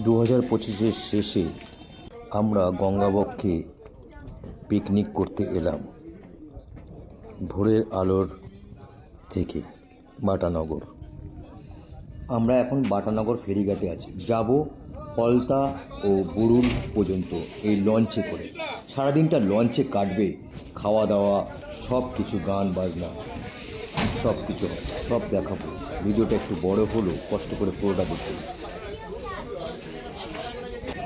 2025-এর শেষে আমরা গঙ্গাবক্ষে পিকনিক করতে এলাম ভোরের আলোর থেকে বাটানগর। আমরা এখন বাটানগর ফেরিঘাটে আছি, যাব ফলতা ও বুরুল পর্যন্ত এই লঞ্চে করে। সারাদিনটা লঞ্চে কাটবে, খাওয়া দাওয়া সব কিছু, গান বাজনা সব কিছু সব দেখাবো। ভিডিওটা একটু বড় হলো, কষ্ট করে পুরোটা দেখতে।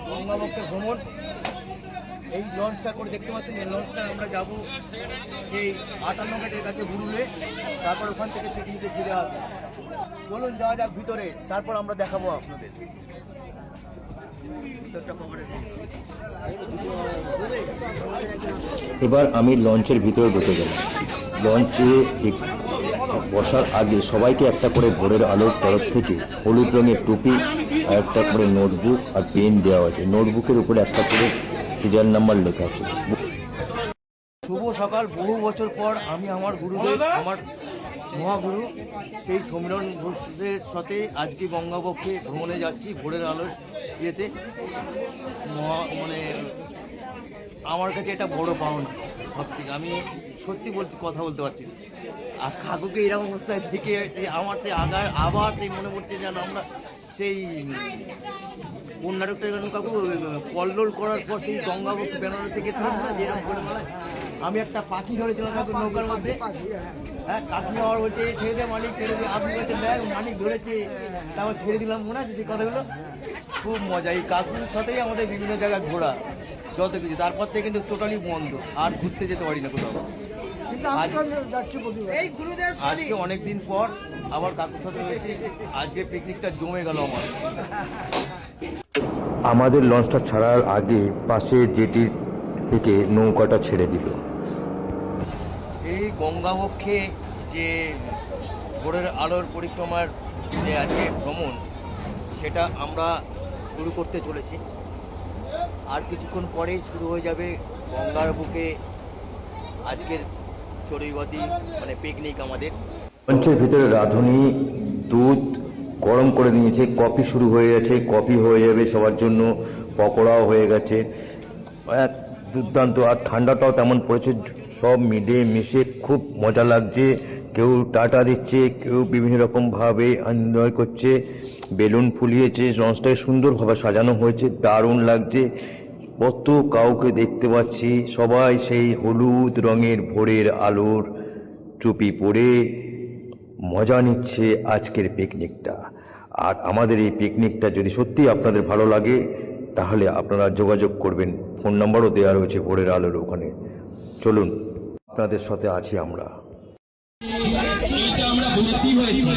গঙ্গাবক্ষে ভ্রমণ, এই লঞ্চটা করে দেখতে পাচ্ছেন। এই লঞ্চটা আমরা যাব সেই 58 গেটের কাছে বুরুলে, তারপর ওখান থেকে পিকনিকে ফিরে আসবো। চলুন যাওয়া যাক ভিতরে, তারপর আমরা দেখাবো আপনাদের ভিতরটা কভারে। এবার আমি লঞ্চের ভিতরে ঢুকে গেলাম। লঞ্চে বসার আগে সবাইকে একটা করে ভোরের আলোর তরফ থেকে হলুদ রঙের টুপি আর একটা করে নোটবুক আর পেন দেওয়া আছে। নোটবুকের উপরে একটা করে সিরিয়াল নাম্বার লেখা আছে। শুভ সকাল। বহু বছর পর আমি আমার গুরুদেব, আমার মহাগুরু সেই সমীরণ ঘোষের সাথে আজকে গঙ্গাবক্ষে ভ্রমণে যাচ্ছি ভোরের আলোর ইয়েতে। মানে আমার কাছে এটা বড় পাওনা সব থেকে। আমি সত্যি বলছি, কথা বলতে পারছি না। আর কাকুকে এরকম অবস্থায় থেকে আমার সেই আবার সেই মনে পড়ছে যেন আমরা সেই কোন নাটকটা যেন কাকু কল্লোল করার পর সেই গঙ্গাবক্ষে বেনারসে গেছিলাম না, যেরকম করে বলে আমি একটা পাখি ধরেছিলাম কাকু নৌকার মধ্যে। হ্যাঁ, কাকি আমার বলছে ছেড়ে দে মালিক, ছেড়ে দে। আপনি বলছে দেখ মালিক ধরেছে, তারপর ছেড়ে দিলাম। মনে আছে সেই কথাগুলো? খুব মজা। এই কাকুর সাথেই আমাদের বিভিন্ন জায়গায় ঘোরা, যত কিছু। তারপর থেকে কিন্তু টোটালি বন্ধ, আর ঘুরতে যেতে পারি না কোথাও। আজকে অনেক দিন পর আবার কাকুর সাথে রয়েছে, আজকে পিকনিকটা জমে গেল আমার। আমাদের লঞ্চটা ছাড়ার আগে পাশে জেটির থেকে নৌকাটা ছেড়ে দিল। এই গঙ্গাবক্ষে যে ভোরের আলোর পরিক্রমার যে আজকে ভ্রমণ, সেটা আমরা শুরু করতে চলেছি। আর কিছুক্ষণ পরেই শুরু হয়ে যাবে গঙ্গার বুকে আজকের চড়ুইবাতি, মানে পিকনিক আমাদের। লঞ্চের ভিতরে রাঁধুনি দুধ গরম করে নিয়েছে, কফি শুরু হয়ে গেছে, কফি হয়ে যাবে সবার জন্য, পকোড়াও হয়ে গেছে, এক দুর্দান্ত। আর ঠান্ডাটাও তেমন পড়েছে, সব মিলে মিশে খুব মজা লাগছে। কেউ টাটা দিচ্ছে, কেউ বিভিন্ন রকমভাবে এনজয় করছে। বেলুন ফুলিয়েছে, লঞ্চটাকে সুন্দরভাবে সাজানো হয়েছে, দারুণ লাগছে। কত কাউকে দেখতে পাচ্ছি, সবাই সেই হলুদ রঙের ভোরের আলোর টুপি পরে মজা নিচ্ছে আজকের পিকনিকটা। আর আমাদের এই পিকনিকটা যদি সত্যি আপনাদের ভালো লাগে, তাহলে আপনারা যোগাযোগ করবেন। ফোন নাম্বারও দেওয়া রয়েছে ভোরের আলোর ওখানে। চলুন, আপনাদের সাথে আছি আমরা। আমরা ভর্তি হয়েছি,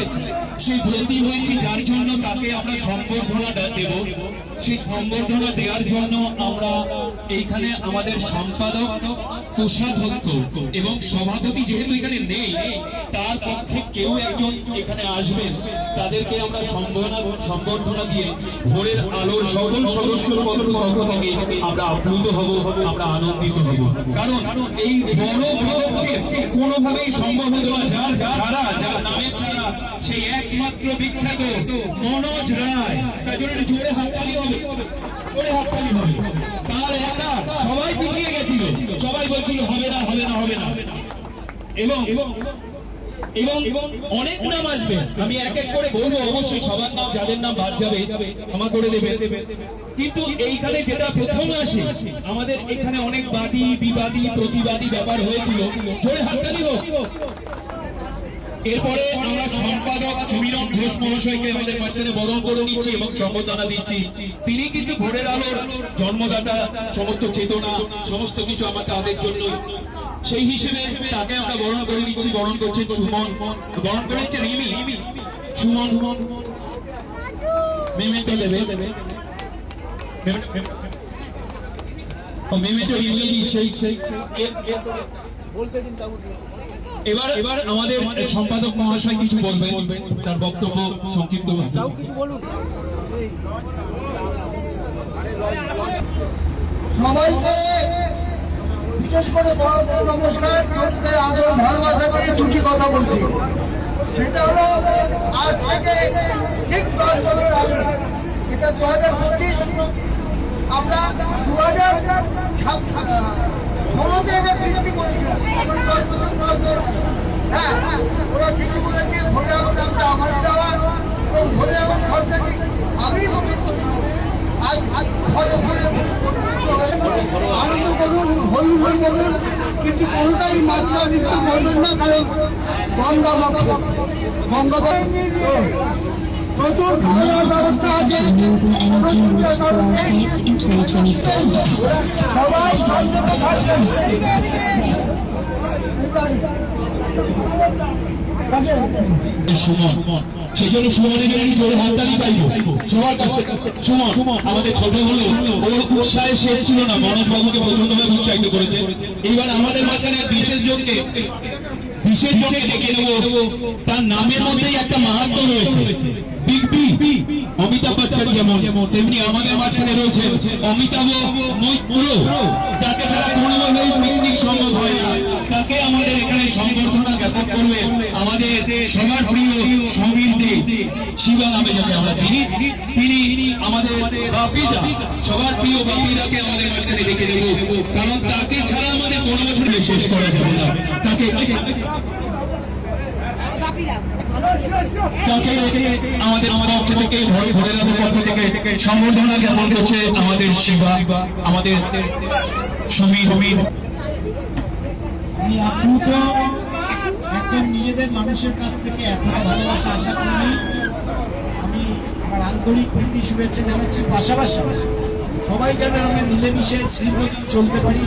সেই ভর্তি হয়েছি যার জন্য তাকে আমরা সম্বর্ধনা দেব। সেই সম্বর্ধনা দেওয়ার জন্য আমরা এইখানে আমাদের সম্পাদক, কোষাধ্যক্ষ এবং সভাপতি যেহেতু এখানে নেই, তার পক্ষে কেউ একজন এখানে আসবেন, তাদেরকে আমরা সম্বর্ধনা দিয়ে ভোরের আলোর সকল সদস্যর পক্ষ থেকে আমরা আপ্লুত হব, আমরা আনন্দিত হব। কারণ এই বড় পদক্ষেপ কোনোভাবেই সম্ভব হতো না যার নামের ছাড়া, সেই একমাত্র বিখ্যাত মনোজ রায়। তার জন্য জোরে হাততালি হবে, জোরে হাততালি হবে। তার একা সবাই পিছিয়ে গেছিল, সবাই বলছিল হবে না হবে না হবে না। এবং অনেক নাম আসবে, আমি এক এক করে বলবো, অবশ্যই সবার নাম, যাদের নাম বাদ যাবে ক্ষমা করে দেবে। কিন্তু এইখানে যেটা প্রথম আসে, আমাদের এখানে অনেক বাদী বিবাদী প্রতিবাদী ব্যাপার হয়েছিল। জোরে হাততালি হোক। এরপরে আমরা সম্পাদক সমীরণ ঘোষ মহাশয়কে আমাদের মাঝখানে বরণ করে নিচ্ছি এবং সম্বর্ধনা দিচ্ছি। তিনি কিন্তু ভোরের আলোর জন্মদাতা, সমস্ত চেতনা, সমস্ত কিছু আমাদের জন্য। সেই হিসেবে তাকে আমরা বরণ করে নিচ্ছি। বরণ করছেন সুমন, বরণ করে নিচ্ছে রিমি। সুমন মেমেন্টো দেবে, মেমেন্টো রিমি দিচ্ছে। এবার আমাদের সম্পাদক মহাশয় কিছু বলবেন, তার বক্তব্য সংক্ষিপ্ত কিছু বলুন। সবাইকে বিশেষ করে বড় নমস্কার, ছোটদের আদর ভালোবাসা করে দুটি কথা বলছি। সেটা হলো আজ থেকে ঠিক 10 বছর আগে এটা 2025, আমরা 2016-তে এটা তৈরি করেছিলাম। এখন 10 বছর পর হ্যাঁ ওরা ঠিকই বলেছে ভোটে আগুন আমরা আমার দেওয়া এবং ভোটে আগুন সরকারি আমি আজ ফলে ফলে আনন্দ করুন, হলুদ হয়ে যাবেন, কিন্তু কোনোটাই মাত্রা নিতে করবেন না, কারণ গঙ্গা গঙ্গা প্রচুর খাওয়ার ব্যবস্থা আছে। সবাই সুমন, সেই জন্য সুমনের জন্য একটি জোরে হাততালি চাইবো সবার কাছ থেকে। সুমন আমাদের ছোট হলো, ওর উৎসাহে শেষ ছিল না, মনোজ বাবুকে প্রচন্ডভাবে উৎসাহিত করেছে। এইবার আমাদের মাঝখানে বিশেষ জনকে ডেকে নেবো। তার নামের মধ্যেই একটা মাহাত্ম্য রয়েছে, বিগ বি অমিতাভ বচ্চন যেমন, তেমনি আমাদের মাঝখানে রয়েছে অমিতাভ মৈত্র। তাকে ছাড়া কোনোভাবেই পিকনিক সম্ভব হয় না। তাকে আমাদের এখানে সংবর্ধনা জ্ঞাপন করবে আমাদের সবার প্রিয় সমীর দে, শিবা নামে যাকে আমরা চিনি। তিনি আমাদের বাপিদা, সবার প্রিয় বাপিদাকে আমাদের মাঝখানে ডেকে দেবো, কারণ তাকে ছাড়া আমাদের কোনো বছর শেষ করা যাবে না। তাকে আমাদের পক্ষ থেকে, ভোরের আলোর পক্ষ থেকে সম্বর্ধনা জ্ঞাপন করছে আমাদের শিবা, আমাদের সমীর। আমি আপ্লুত, একদম নিজেদের মানুষের কাছ থেকে এতটা ভালোবাসা আশা করিনি। আমি আমার আন্তরিক প্রীতি শুভেচ্ছা জানাচ্ছি, পাশাপাশি সবাই যেন আমরা মিলেমিশে দীর্ঘদিন চলতে পারি।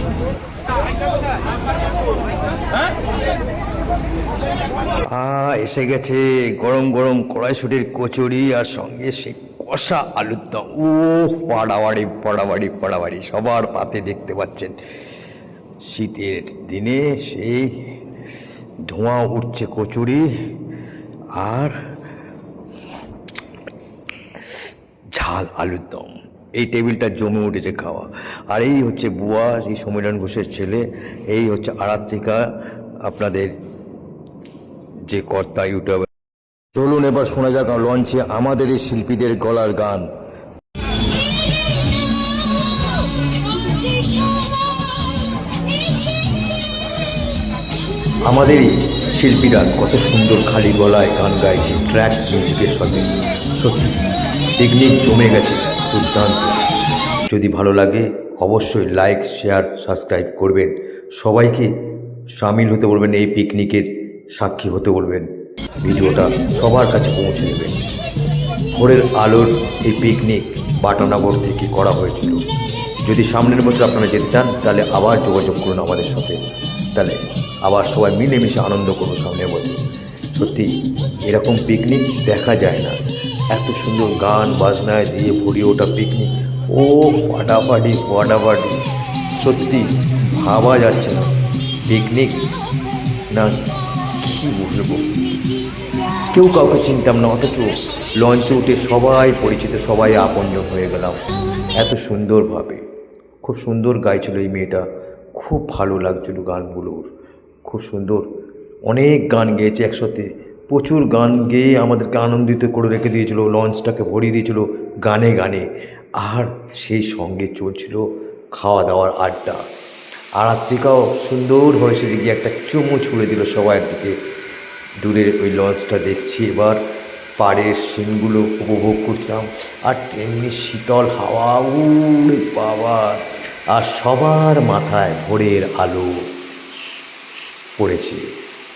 এসে গেছে গরম গরম কড়াইশুটির কচুরি আর সঙ্গে সেই কষা আলুর দম। ও পাড়াবাড়ি পাড়াবাড়ি পাড়াবাড়ি, সবার পাতে দেখতে পাচ্ছেন শীতের দিনে সেই ধোঁয়া উঠছে কচুরি আর ঝাল আলুর দম। এই টেবিলটা জমে উঠেছে খাওয়া। আর এই হচ্ছে বুয়া, এই সমীরণ ঘোষের ছেলে, এই হচ্ছে আরাত্রিকা, আপনাদের যে কর্তা ইউটিউবে। চলুন এবার শোনা যাক লঞ্চে আমাদের এই শিল্পীদের গলার গান। আমাদের শিল্পীরা কত সুন্দর খালি গলায় গান গাইছে ট্র্যাক মিউজিকের সাথে। সত্যি পিকনিক জমে গেছে, দুর্দান্ত। যদি ভালো লাগে অবশ্যই লাইক, শেয়ার, সাবস্ক্রাইব করবেন। সবাইকে সামিল হতে বলবেন, এই পিকনিকের সাক্ষী হতে বলবেন। ভিডিওটা সবার কাছে পৌঁছে দেবেন। ভোরের আলোর এই পিকনিক বাটানগর থেকে করা হয়েছিল। যদি সামনের বছর আপনারা যেতে চান তাহলে আবার যোগাযোগ করুন আমাদের সাথে, তাহলে আবার সবাই মিলেমিশে আনন্দ করবো সামনের বছর। সত্যি এরকম পিকনিক দেখা যায় না, এত সুন্দর গান বাজনায় দিয়ে ভরিয়ে ওঠা পিকনিক। ও ফাটাফাটি ফাটাফাটি, সত্যি ভাবা যাচ্ছে না পিকনিক না কী বলবো। কেউ কাউকে চিনতাম না, অথচ লঞ্চে উঠে সবাই পরিচিত, সবাই আপনজন হয়ে গেলাম এত সুন্দরভাবে। খুব সুন্দর গাইছিল এই মেয়েটা, খুব ভালো লাগছিল গানগুলোর, খুব সুন্দর। অনেক গান গেয়েছে একসাথে, প্রচুর গান গেয়ে আমাদেরকে আনন্দিত করে রেখে দিয়েছিল, লঞ্চটাকে ভরিয়ে দিয়েছিল গানে গানে। আর সেই সঙ্গে চলছিল খাওয়া দাওয়ার আড্ডা। আরাত্রিকাও সুন্দর হয়েছে, গিয়ে একটা চুমু ছুঁড়ে দিল সবার দিকে। দূরের ওই লঞ্চটা দেখছি, এবার পাড়ের সিনগুলো উপভোগ করছিলাম, আর তেমনি শীতল হাওয়া, উড়ে বাবা। আর সবার মাথায় ভোরের আলো পড়েছে,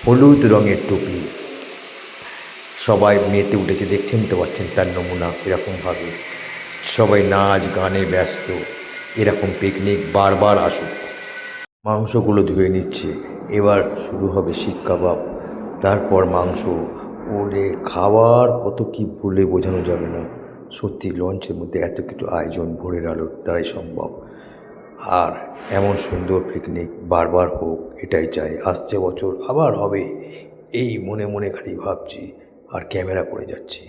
হলুদ রঙের টুপি, সবাই মেতে উঠেছে, দেখছেন তো পাচ্ছেন তার নমুনা। এরকমভাবে সবাই নাচ গানে ব্যস্ত। এরকম পিকনিক বারবার আসুক। মাংসগুলো ধুয়ে নিচ্ছে, এবার শুরু হবে শিক কাবাব, তারপর মাংস। ওরে খাবার কত কি বলে বোঝানো যাবে না। সত্যি লঞ্চের মধ্যে এত কিছু আয়োজন ভোরের আলোর দ্বারাই সম্ভব। আর এমন সুন্দর পিকনিক বারবার হোক, এটাই চাই। আসছে বছর আবার হবে, এই মনে মনে খালি ভাবছি, আর ক্যামেরা করে যাচ্ছি,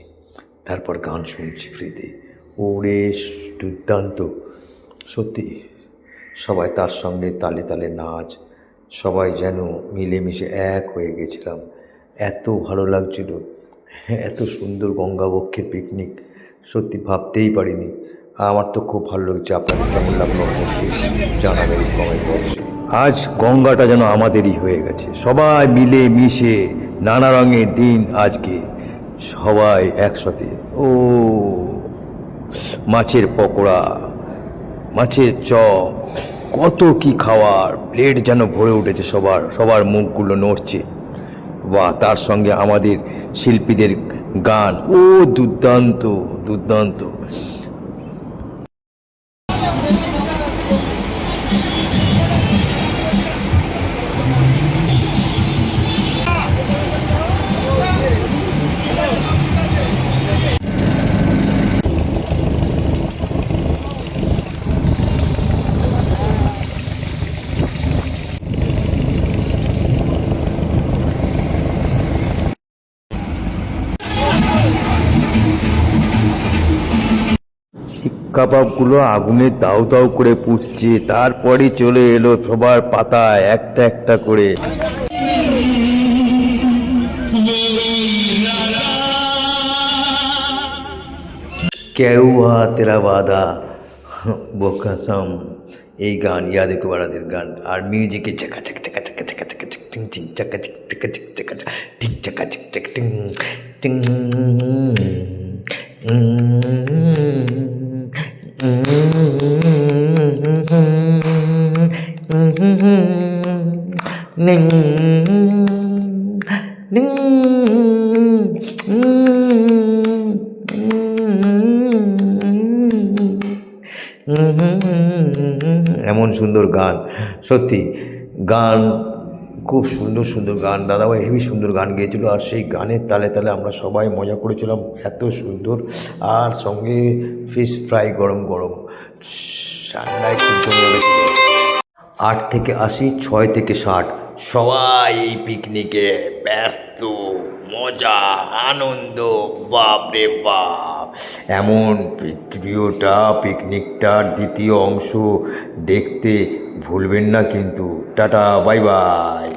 তারপর গান শুনছি ফ্রিতে। ওরে দুর্দান্ত সত্যি। সবাই তার সঙ্গে তালে তালে নাচ, সবাই যেন মিলেমিশে এক হয়ে গেছিলাম। এত ভালো লাগছিল, এত সুন্দর গঙ্গাবক্ষের পিকনিক। সত্যি ভাবতেই পারিনি। আমার তো খুব ভালো লাগছে। আপনাদের কেমন লাগলো অবশ্যই জানাবেন কমেন্ট বক্সে। আজ গঙ্গাটা যেন আমাদেরই হয়ে গেছে, সবাই মিলে মিশে, নানা রঙের দিন আজকে, সবাই একসাথে। ও মাছের পকোড়া, মাছের চপ, কত কি খাওয়ার, প্লেট যেন ভরে উঠেছে সবার মুখগুলো নড়ছে। বা তার সঙ্গে আমাদের শিল্পীদের গান, ও দুর্দান্ত দুর্দান্ত। শিক কাবাবগুলো আগুনে দাউ দাউ করে পুড়ছে, তারপরে চলে এলো সবার পাতায় একটা একটা করে। কেউ তেরা বাদা বোকাসম, এই গান ইয়াদেরকে বাড়াদের গান। আর মিউজিকে চাকা চাকা চাকা চাকা চাকা চাকা চিক টিং চিং চাকা চিক চাকা চিক চাকা টিং চাকা চিক চাকা টিং টিং। এমন সুন্দর গান, সত্যি গান খুব সুন্দর সুন্দর গান। দাদাভাই হেবি সুন্দর গান গেয়েছিল, আর সেই গানের তালে তালে আমরা সবাই মজা করেছিলাম, এত সুন্দর। আর সঙ্গে ফিশ ফ্রাই গরম গরম, ঠান্ডায় খুব জমে গেছিল। 8 থেকে 80, 6 থেকে 60 সবাই এই পিকনিকে ব্যস্ত, মজা আনন্দ, বাপরে বাপ। এমন ভিডিওটা, পিকনিকটার দ্বিতীয় অংশ দেখতে ভুলবেন না কিন্তু। Tata, bye bye.